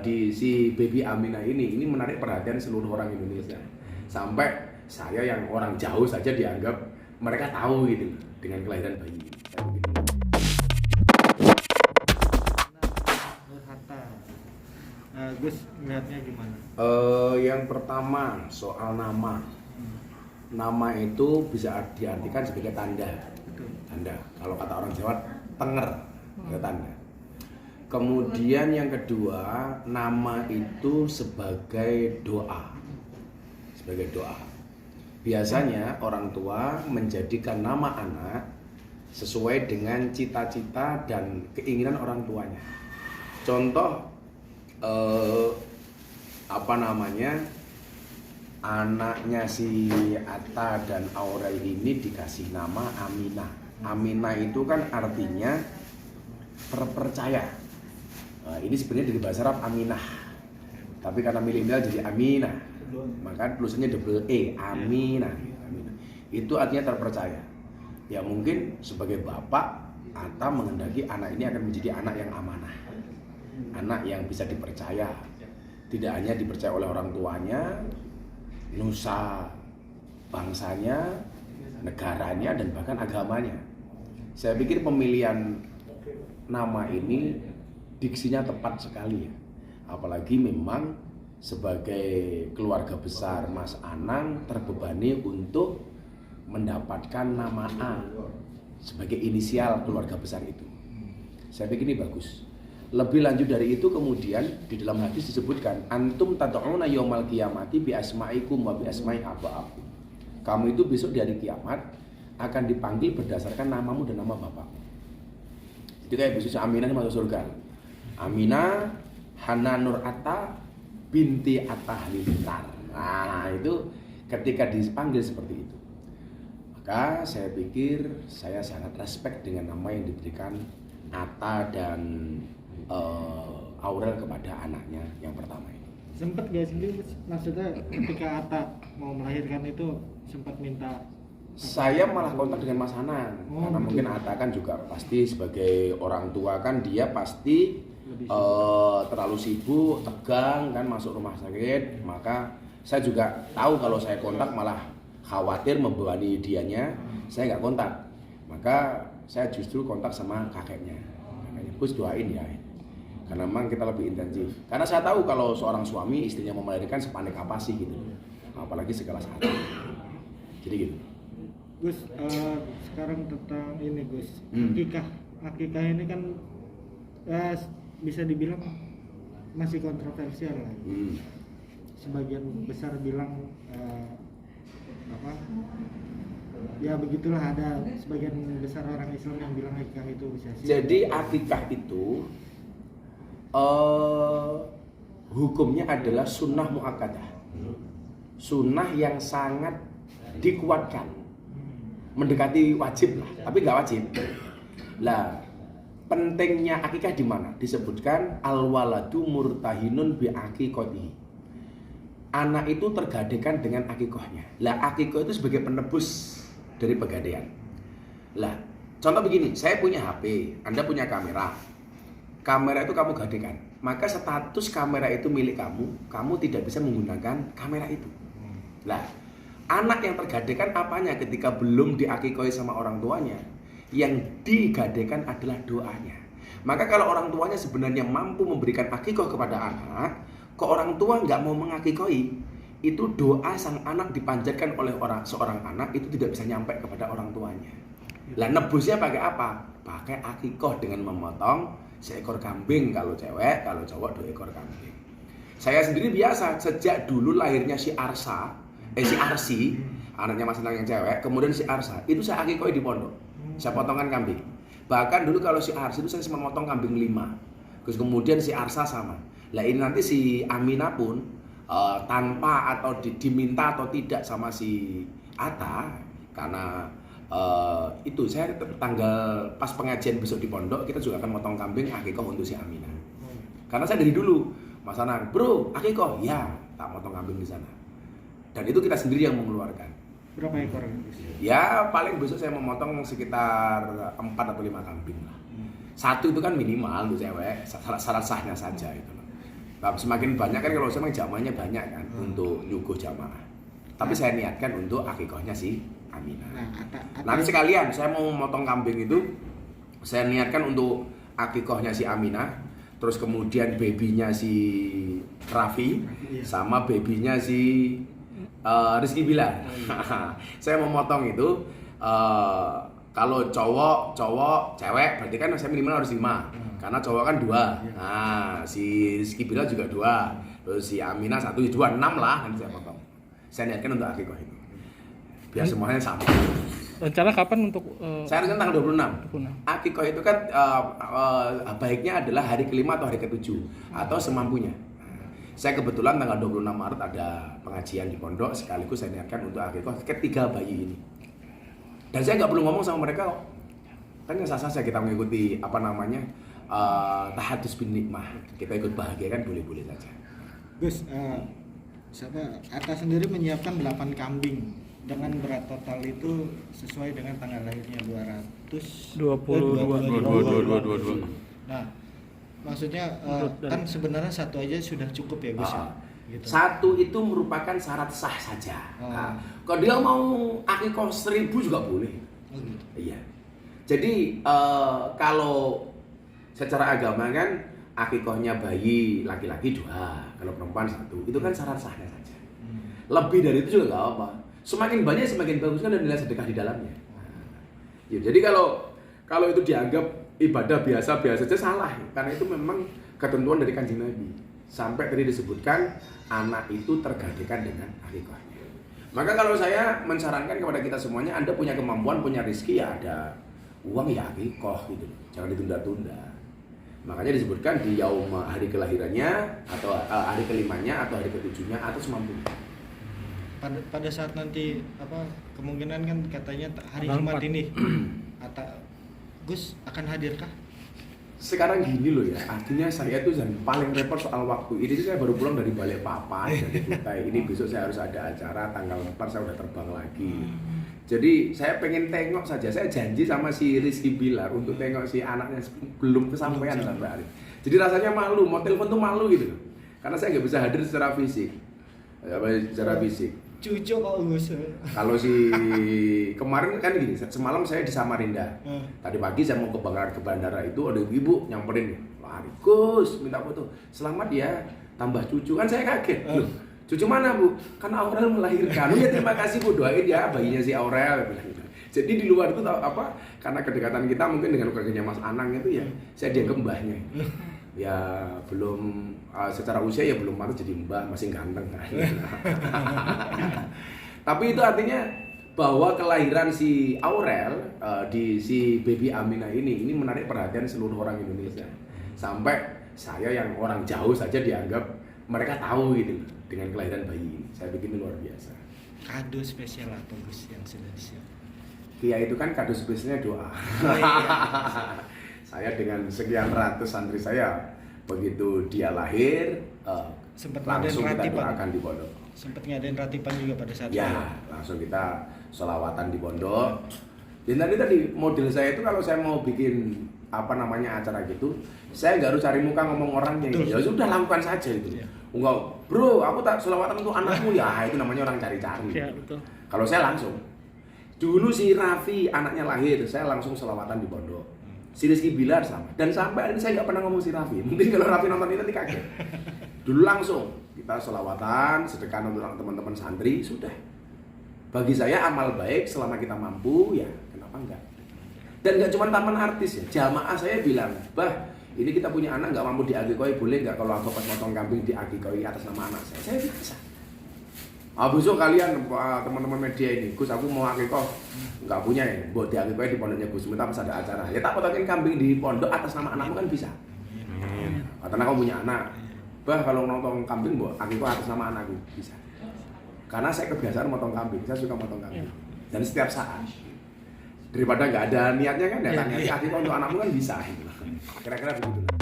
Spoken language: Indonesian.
di si baby Aminah ini menarik perhatian seluruh orang Indonesia. Sampai saya yang orang jauh saja dianggap mereka tahu gitu dengan kelahiran bayi ini. Gus melihatnya gimana? Yang pertama soal nama. Nama itu bisa diartikan sebagai tanda. Tanda. Kalau kata orang Jawa, tenger, ya tanda. Kemudian yang kedua, nama itu sebagai doa. Sebagai doa. Biasanya orang tua menjadikan nama anak sesuai dengan cita-cita dan keinginan orang tuanya. Contoh anaknya si Atta dan Aurel ini dikasih nama Aminah. Aminah itu kan artinya terpercaya. Nah, ini sebenarnya dari bahasa Arab Aminah, tapi karena milenial jadi Aminah, maka tulisannya double E, Aminah. Itu artinya terpercaya. Ya mungkin sebagai bapak Atta menghendaki anak ini akan menjadi anak yang amanah, anak yang bisa dipercaya, tidak hanya dipercaya oleh orang tuanya, nusa bangsanya, negaranya, dan bahkan agamanya. Saya pikir pemilihan nama ini diksinya tepat sekali ya. Apalagi memang sebagai keluarga besar Mas Anang terbebani untuk mendapatkan nama A sebagai inisial keluarga besar itu. Saya pikir ini bagus. Lebih lanjut dari itu kemudian di dalam hadis disebutkan antum tad'una yaumal qiyamati bi asma'ikum wa bi asma'i aba'akum. Kamu itu besok di hari kiamat akan dipanggil berdasarkan namamu dan nama bapakmu. Itu kayak besok Aminah masuk surga. Aminah Hananur Atta binti Atta Halilintar. Nah, itu ketika dipanggil seperti itu. Maka saya pikir saya sangat respect dengan nama yang diberikan Atta dan Aurel kepada anaknya yang pertama ini. Sempat gak sih maksudnya ketika Atta mau melahirkan itu sempat minta? Saya malah kontak dengan Mas Anang karena mungkin Atta kan juga pasti sebagai orang tua kan dia pasti terlalu sibuk, tegang kan masuk rumah sakit. Maka saya juga tahu kalau saya kontak malah khawatir membebani dianya. Saya nggak kontak, maka saya justru kontak sama kakeknya. Gus doain ya, karena memang kita lebih intensif. Karena saya tahu kalau seorang suami istrinya mau melahirkan sepanik apa sih gitu, apalagi sekelas Atta. Jadi gitu. Gus, sekarang tentang ini Gus, akikah ini kan bisa dibilang masih kontroversial lah. Sebagian besar bilang ya begitulah, ada sebagian besar orang Islam yang bilang akikah itu bisa sih. Jadi akikah itu hukumnya adalah sunnah muakkadah, sunnah yang sangat dikuatkan, mendekati wajib lah, tapi nggak wajib. Lah pentingnya akikah di mana? Disebutkan al-waladu murtahinun bi aqiqatihi. Anak itu tergadekan dengan akikohnya. Lah akikoh itu sebagai penebus dari pegadaian. Lah contoh begini, saya punya HP, Anda punya kamera. Kamera itu kamu gadekan, maka status kamera itu milik kamu. Kamu tidak bisa menggunakan kamera itu. Lah anak yang tergadekan apanya ketika belum diakikoi sama orang tuanya? Yang digadekan adalah doanya. Maka kalau orang tuanya sebenarnya mampu memberikan akikoh kepada anak, kok orang tua nggak mau mengakikoi, itu doa sang anak dipanjatkan oleh seorang anak itu tidak bisa nyampe kepada orang tuanya. Lah nebusnya pakai apa? Pakai akikoh dengan memotong seekor kambing kalau cewek, kalau cowok 2 ekor kambing. Saya sendiri biasa sejak dulu lahirnya si Arsi, anaknya Mas Anang yang cewek, kemudian si Arsa, itu saya akikoi di pondok. Saya potongan kambing. Bahkan dulu kalau si Arsi itu saya sempat motong kambing 5. Terus kemudian si Arsa sama. Lah ini nanti si Aminah pun tanpa atau diminta atau tidak sama si Atta, karena itu saya tanggal pas pengajian besok di pondok kita juga akan motong kambing akikoh untuk si Aminah. Karena saya dari dulu Mas Anang, bro akikoh ya, tak motong kambing di sana. Dan itu kita sendiri yang mengeluarkan. Berapa ekor? Ya paling besok saya memotong sekitar 4 atau 5 kambing lah. Satu itu kan minimal untuk cewek, salah sahnya saja itu. Semakin banyak kan kalau saya jamaahnya banyak kan untuk nyuguh jamaah. Tapi saya niatkan untuk akikohnya si Aminah. Nanti sekalian saya mau motong kambing itu, saya niatkan untuk akikohnya si Aminah, terus kemudian babynya si Raffi, sama babynya si Rizky Bilar. Saya mau motong itu. Kalau cowok, cewek, berarti kan saya minimal harus 5. Karena cowok kan 2. Nah, si Rizky Bilar juga 2. Terus si Aminah 1, 2, 6 lah nanti saya potong. Saya niatkan untuk akikoh itu. Biar semuanya sama. Rencana kapan untuk saya rencana tanggal 26. Akikoh itu kan baiknya adalah hari ke-5 atau hari ke-7 atau semampunya. Saya kebetulan tanggal 26 Maret ada pengajian di pondok, sekaligus saya niatkan untuk akikoh ketiga bayi ini. Dan saya nggak perlu ngomong sama mereka kok. Kan nggak sah-sah kita mengikuti tahadus bin nikmah. Kita ikut bahagia kan boleh-boleh saja. Gus, Atta sendiri menyiapkan 8 kambing dengan berat total itu sesuai dengan tanggal lahirnya 22. Nah, maksudnya kan sebenarnya satu aja sudah cukup ya Gus. Gitu. Satu itu merupakan syarat sah saja. Nah, kalau dia mau akikoh 1000 juga boleh. Gitu. Iya. Jadi kalau secara agama kan akikohnya bayi laki-laki 2, kalau perempuan 1. Itu kan syarat sahnya saja. Lebih dari itu juga nggak apa. Semakin banyak semakin bagus kan, ada nilai sedekah di dalamnya. Ya, jadi kalau itu dianggap ibadah biasa-biasa saja salah, karena itu memang ketentuan dari Kanjeng Nabi. Sampai tadi disebutkan anak itu tergantikan dengan akikohnya. Maka kalau saya mensarankan kepada kita semuanya, Anda punya kemampuan, punya rezeki, ya ada uang ya akikoh gitu, jangan ditunda-tunda. Makanya disebutkan di yaum hari kelahirannya atau hari ke-5-nya atau hari ke-7-nya atau semampunya. Pada saat nanti kemungkinan kan katanya hari Jumat ini Gus akan hadirkah? Sekarang gini loh ya, artinya saya tuh paling repot soal waktu. Ini saya baru pulang dari Balikpapan, dari Kutai. Ini besok saya harus ada acara, tanggal 4 saya udah terbang lagi. Jadi saya pengen tengok saja, saya janji sama si Rizky Bilar untuk tengok si anaknya, belum kesampaian sampai hari. Jadi rasanya malu, mau telepon tuh malu gitu loh. Karena saya nggak bisa hadir secara fisik. Cucu kok Gus. Kalau si kemarin kan gini, semalam saya di Samarinda. Tadi pagi saya mau ke bandara itu, ada ibu nyamperin, lari Gus minta foto. Selamat ya, tambah cucu. Kan saya kaget. Loh, cucu mana Bu? Kan Aurel melahirkan. Ya terima kasih Bu, doain ya bayinya si Aurel. Jadi di luar itu karena kedekatan kita mungkin dengan keluarganya Mas Anang itu ya, saya dianggap mbahnya. Ya belum secara usia ya belum pantas jadi mbah, masih ganteng kan. Tapi itu artinya bahwa kelahiran si Aurel di si baby Aminah ini menarik perhatian seluruh orang Indonesia. Sampai saya yang orang jauh saja dianggap mereka tahu gitu dengan kelahiran bayi ini. Saya bikin luar biasa. Kado spesial apa Gus yang sudah disiapkan? Kia itu kan kado spesialnya doa. Saya dengan sekian ratus santri saya, begitu dia lahir, langsung kita doakan di pondok. Sempat ngadain ratipan juga pada saat itu? Ya, langsung kita sholawatan di pondok. Dan tadi model saya itu kalau saya mau bikin acara gitu, saya nggak harus cari muka ngomong orangnya. Ya sudah lakukan saja itu. Enggak, bro, aku tak sholawatan untuk anakmu ya, itu namanya orang cari-cari. Ya, betul. Kalau saya langsung. Dulu si Raffi anaknya lahir, saya langsung sholawatan di pondok. Si Rizky Bilar sama. Dan sampai hari ini saya nggak pernah ngomong si Raffi. Mungkin kalau Raffi nonton ini nanti kaget. Dulu langsung kita sholawatan, sedekah untuk teman-teman santri, sudah. Bagi saya amal baik selama kita mampu, ya kenapa enggak. Dan nggak cuma taman artis ya, jamaah saya bilang, bah ini kita punya anak nggak mampu diakikoi, boleh nggak kalau aku pas potong kambing diakikoi atas nama anak saya? Saya bisa. Besok kalian teman-teman media ini, Gus aku mau akikoh, nggak punya ya, buat diakikoi di pondoknya Gus, minta pas ada acara, ya tak potongin kambing di pondok atas nama anakmu kan bisa. Karena kamu punya anak, bah kalau nonton kambing buat akikoh atas nama anakku bisa. Karena saya kebiasaan motong kambing, saya suka motong kambing, dan setiap saat. Daripada nggak ada niatnya kan, datangnya akikoh untuk anakmu kan bisa. Kira-kira begitu.